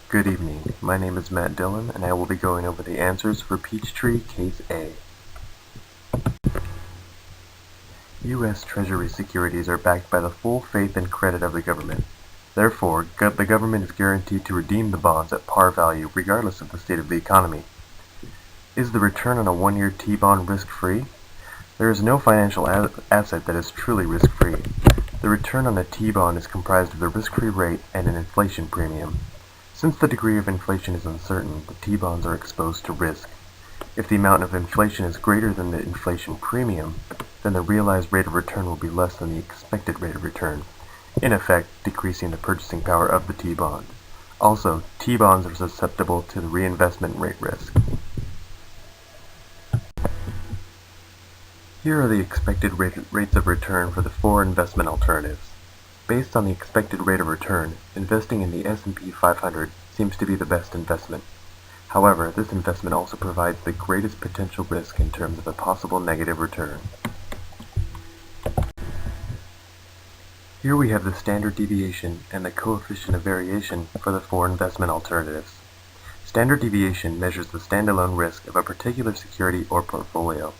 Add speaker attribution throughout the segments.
Speaker 1: Good evening. My name is Matt Dillon, and I will be going over the answers for Peachtree Case A. U.S. Treasury securities are backed by the full faith and credit of the government. Therefore, the government is guaranteed to redeem the bonds at par value regardless of the state of the economy. Is the return on a one-year T-bond risk-free? There is no financial asset that is truly risk-free. The return on a T-bond is comprised of the risk-free rate and an inflation premium. Since the degree of inflation is uncertain, the T-bonds are exposed to risk. If the amount of inflation is greater than the inflation premium, then the realized rate of return will be less than the expected rate of return, in effect decreasing the purchasing power of the T-bond. Also, T-bonds are susceptible to the reinvestment rate risk. Here are the expected rates of return for the four investment alternatives. Based on the expected rate of return, investing in the S&P 500 seems to be the best investment. However, this investment also provides the greatest potential risk in terms of a possible negative return. Here we have the standard deviation and the coefficient of variation for the four investment alternatives. Standard deviation measures the standalone risk of a particular security or portfolio.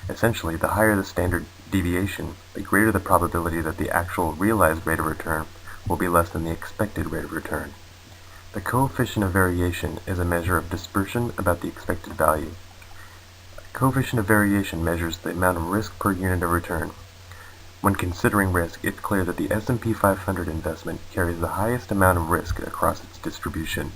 Speaker 1: Essentially, the higher the standard deviation, the greater the probability that the actual realized rate of return will be less than the expected rate of return. The coefficient of variation is a measure of dispersion about the expected value. Coefficient of variation measures the amount of risk per unit of return. When considering risk, it's clear that the S&P 500 investment carries the highest amount of risk across its distribution.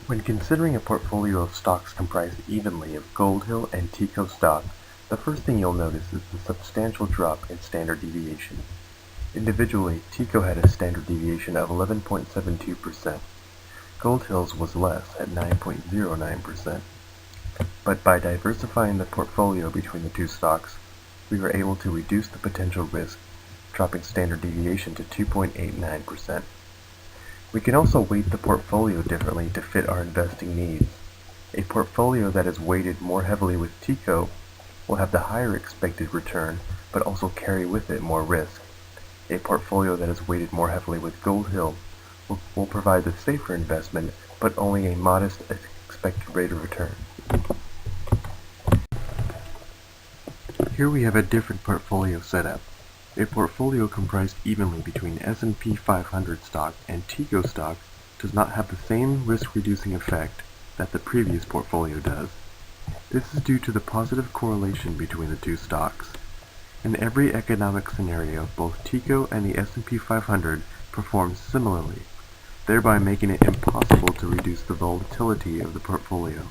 Speaker 1: When considering a portfolio of stocks comprised evenly of Gold Hill and TECO stock, the first thing you'll notice is the substantial drop in standard deviation. Individually, TECO had a standard deviation of 11.72%. Gold Hill's was less at 9.09%. But by diversifying the portfolio between the two stocks, we were able to reduce the potential risk, dropping standard deviation to 2.89%. We can also weight the portfolio differently to fit our investing needs. A portfolio that is weighted more heavily with TECO will have the higher expected return, but also carry with it more risk. A portfolio that is weighted more heavily with Gold Hill will provide the safer investment, but only a modest expected rate of return. Here we have a different portfolio setup. A portfolio comprised evenly between S&P 500 stock and TECO stock does not have the same risk-reducing effect that the previous portfolio does. This is due to the positive correlation between the two stocks. In every economic scenario, both TECO and the S&P 500 perform similarly, thereby making it impossible to reduce the volatility of the portfolio.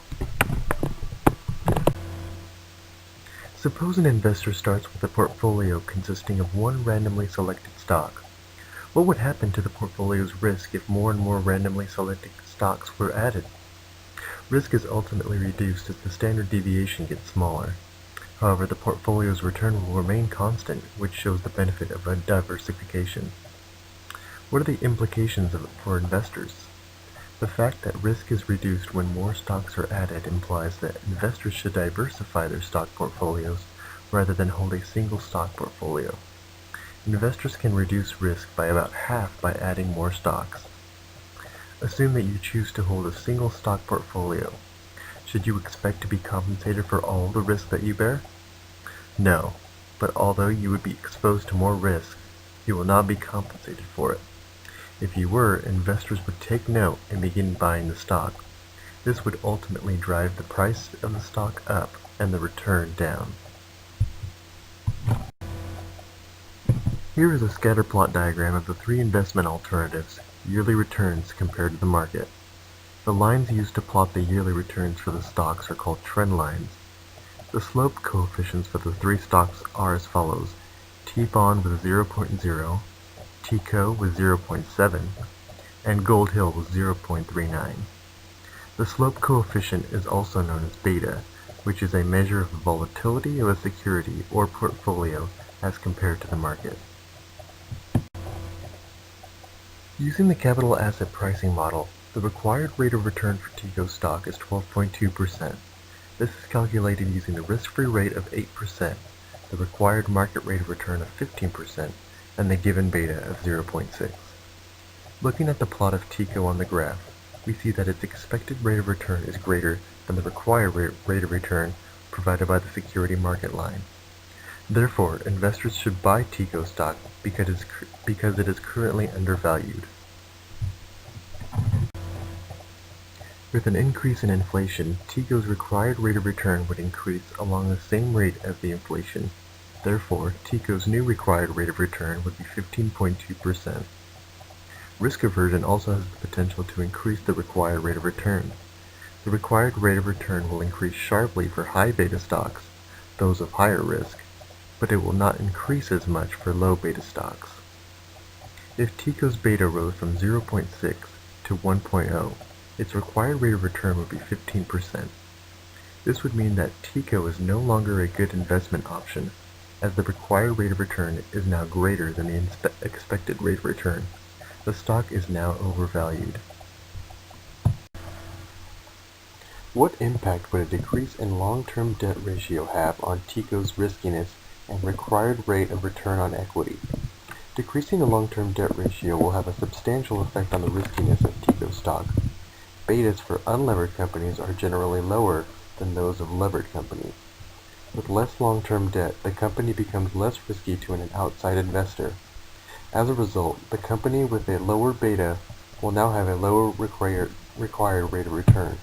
Speaker 1: Suppose an investor starts with a portfolio consisting of one randomly selected stock. What would happen to the portfolio's risk if more and more randomly selected stocks were added? Risk is ultimately reduced as the standard deviation gets smaller. However, the portfolio's return will remain constant, which shows the benefit of a diversification. What are the implications of it for investors? The fact that risk is reduced when more stocks are added implies that investors should diversify their stock portfolios rather than hold a single stock portfolio. Investors can reduce risk by about half by adding more stocks. Assume that you choose to hold a single stock portfolio. Should you expect to be compensated for all the risk that you bear? No, but although you would be exposed to more risk, you will not be compensated for it. If you were, investors would take note and begin buying the stock. This would ultimately drive the price of the stock up and the return down. Here is a scatter plot diagram of the three investment alternatives' yearly returns compared to the market. The lines used to plot the yearly returns for the stocks are called trend lines. The slope coefficients for the three stocks are as follows: T-bond with 0.0, TECO with 0.7, and Gold Hill with 0.39. The slope coefficient is also known as beta, which is a measure of the volatility of a security or portfolio as compared to the market. Using the capital asset pricing model, the required rate of return for TECO stock is 12.2%. This is calculated using the risk-free rate of 8%, the required market rate of return of 15%, and the given beta of 0.6. Looking at the plot of TICO on the graph, we see that its expected rate of return is greater than the required rate of return provided by the security market line. Therefore, investors should buy TICO stock because it is currently undervalued. With an increase in inflation, TICO's required rate of return would increase along the same rate as the inflation. Therefore, TICO's new required rate of return would be 15.2%. Risk aversion also has the potential to increase the required rate of return. The required rate of return will increase sharply for high beta stocks, those of higher risk, but it will not increase as much for low beta stocks. If TICO's beta rose from 0.6 to 1.0, its required rate of return would be 15%. This would mean that TICO is no longer a good investment option, as the required rate of return is now greater than the expected rate of return. The stock is now overvalued. What impact would a decrease in long-term debt ratio have on TICO's riskiness and required rate of return on equity? Decreasing the long-term debt ratio will have a substantial effect on the riskiness of TICO stock. Betas for unlevered companies are generally lower than those of levered companies. With less long-term debt, the company becomes less risky to an outside investor. As a result, the company with a lower beta will now have a lower required rate of return.